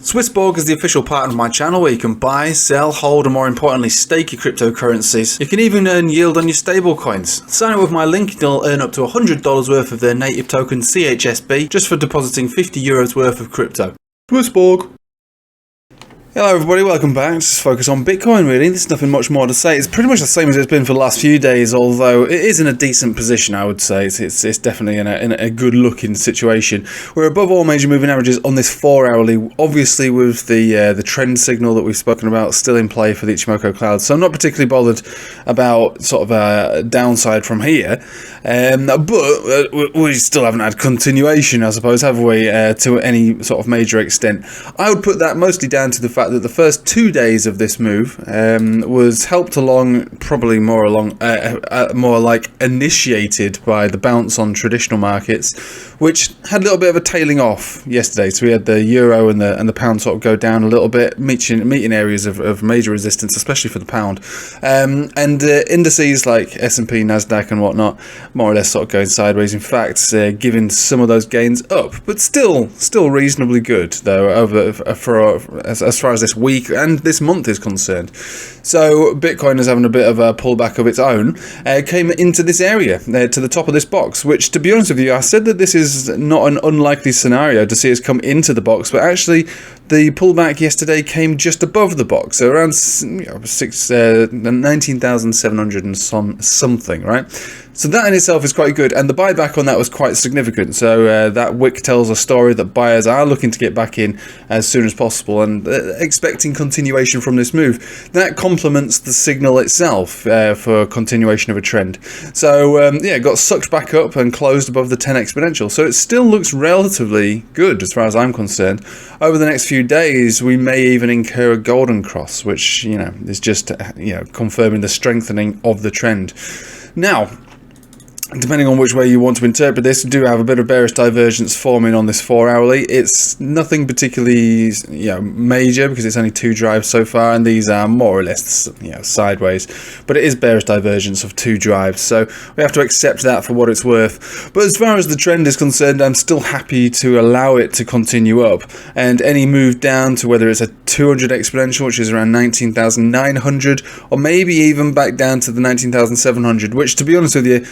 SwissBorg is the official partner of my channel where you can buy, sell, hold and more importantly stake your cryptocurrencies. You can even earn yield on your stablecoins. Sign up with my link and you'll earn up to $100 worth of their native token CHSB just for depositing €50 worth of crypto. SwissBorg. Hello everybody, welcome back. Just focus on Bitcoin really. There's nothing much more to say. It's pretty much the same as it's been for the last few days, although it is in a decent position, I would say. It's definitely in a good looking situation. We're above all major moving averages on this 4-hourly, obviously with the trend signal that we've spoken about still in play for the Ichimoku cloud. So I'm not particularly bothered about sort of a downside from here. But we still haven't had continuation, I suppose, have we, to any sort of major extent. I would put that mostly down to the fact that the first 2 days of this move was helped along, probably more like initiated by the bounce on traditional markets, which had a little bit of a tailing off yesterday. So we had the euro and the pound sort of go down a little bit, meeting areas of major resistance, especially for the pound. And indices like S&P, Nasdaq, and whatnot, more or less sort of going sideways. In fact, giving some of those gains up, but still reasonably good though as far as this week and this month is concerned. So Bitcoin is having a bit of a pullback of its own, came into this area, to the top of this box, which, to be honest with you, I said that this is not an unlikely scenario to see us come into the box, but actually the pullback yesterday came just above the box, so around 19,700 and something, right? So that in itself is quite good, and the buyback on that was quite significant. So that wick tells a story that buyers are looking to get back in as soon as possible and expecting continuation from this move. That complements the signal itself for continuation of a trend. So yeah, got sucked back up and closed above the 10 exponential. So it still looks relatively good as far as I'm concerned. Over the next few days, we may even incur a golden cross, which, you know, is just, you know, confirming the strengthening of the trend. Now, depending on which way you want to interpret this, do have a bit of bearish divergence forming on this 4-hourly. It's nothing particularly, you know, major because it's only 2 drives so far, and these are more or less, you know, sideways. But it is bearish divergence of 2 drives, so we have to accept that for what it's worth. But as far as the trend is concerned, I'm still happy to allow it to continue up, and any move down to whether it's a 200 exponential, which is around 19,900, or maybe even back down to the 19,700, which, to be honest with you,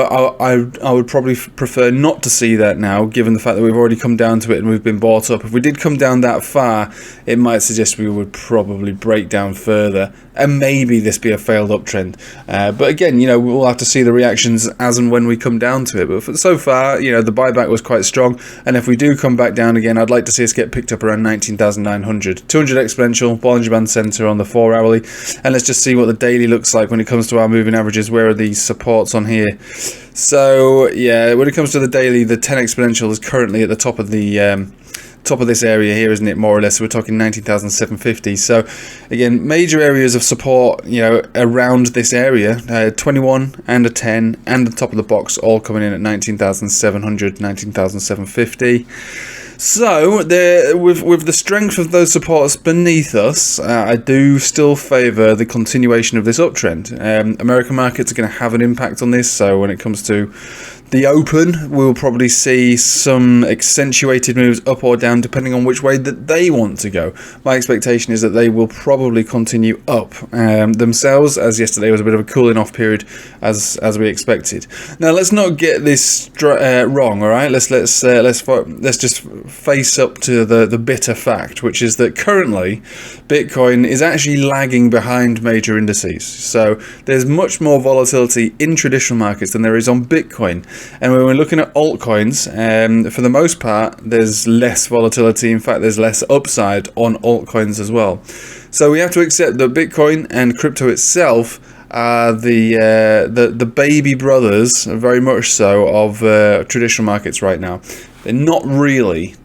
I would probably prefer not to see that now, given the fact that we've already come down to it and we've been bought up. If we did come down that far, it might suggest we would probably break down further, and maybe this be a failed uptrend. But again, you know, we'll have to see the reactions as and when we come down to it. But so far, you know, the buyback was quite strong, and if we do come back down again, I'd like to see us get picked up around 19,900. 200 exponential, Bollinger Band Center on the 4-hourly, and let's just see what the daily looks like when it comes to our moving averages. Where are these supports on here? So yeah, when it comes to the daily, the 10 exponential is currently at the top of the top of this area here, isn't it, more or less? So we're talking 19,750. So again, major areas of support, you know, around this area, 21 and a 10 and the top of the box all coming in at 19,700, 19,750. So, with the strength of those supports beneath us, I do still favour the continuation of this uptrend. American markets are going to have an impact on this, so when it comes to the open, we'll probably see some accentuated moves up or down depending on which way that they want to go. My expectation is that they will probably continue up themselves, as yesterday was a bit of a cooling off period as we expected. Now let's not get this wrong, all right? Let's just face up to the bitter fact, which is that currently Bitcoin is actually lagging behind major indices. So there's much more volatility in traditional markets than there is on Bitcoin. And when we're looking at altcoins, for the most part, there's less volatility. In fact, there's less upside on altcoins as well. So we have to accept that Bitcoin and crypto itself are the baby brothers, very much so, of traditional markets right now. They're not really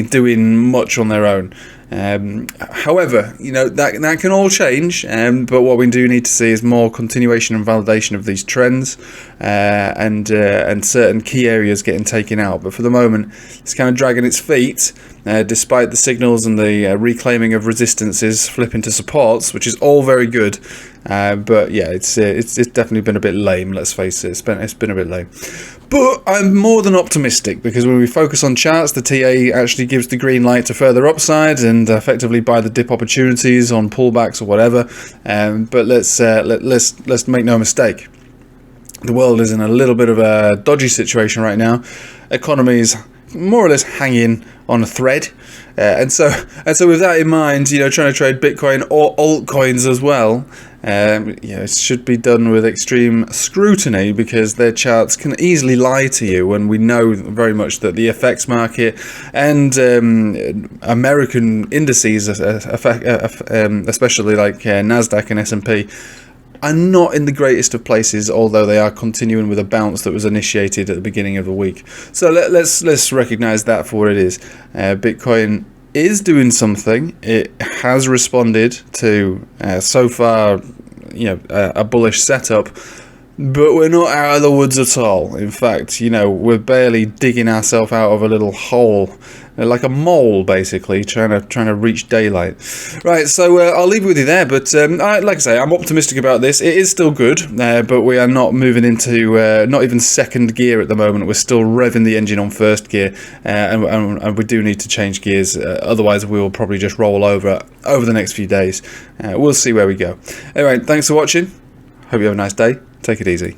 doing much on their own. However, you know, that can all change, but what we do need to see is more continuation and validation of these trends, and certain key areas getting taken out. But for the moment, it's kind of dragging its feet, despite the signals and the reclaiming of resistances flipping to supports, which is all very good. But yeah, it's definitely been a bit lame. Let's face it, it's been a bit lame. But I'm more than optimistic, because when we focus on charts, the TA actually gives the green light to further upside and effectively buy the dip opportunities on pullbacks or whatever. But let's make no mistake. The world is in a little bit of a dodgy situation right now. Economy is more or less hanging on a thread, and so with that in mind, you know, trying to trade Bitcoin or altcoins as well, you know, it should be done with extreme scrutiny, because their charts can easily lie to you, and we know very much that the FX market and American indices, especially like Nasdaq and S&P, are not in the greatest of places, although they are continuing with a bounce that was initiated at the beginning of the week. So let's recognize that for what it is. Bitcoin is doing something. It has responded to so far, you know, a bullish setup, but we're not out of the woods at all. In fact, you know, we're barely digging ourselves out of a little hole, like a mole, basically, trying to reach daylight. Right, so I'll leave it with you there. But like I say, I'm optimistic about this. It is still good, but we are not moving into not even second gear at the moment. We're still revving the engine on first gear, and we do need to change gears. Otherwise, we will probably just roll over the next few days. We'll see where we go. Anyway, thanks for watching. Hope you have a nice day. Take it easy.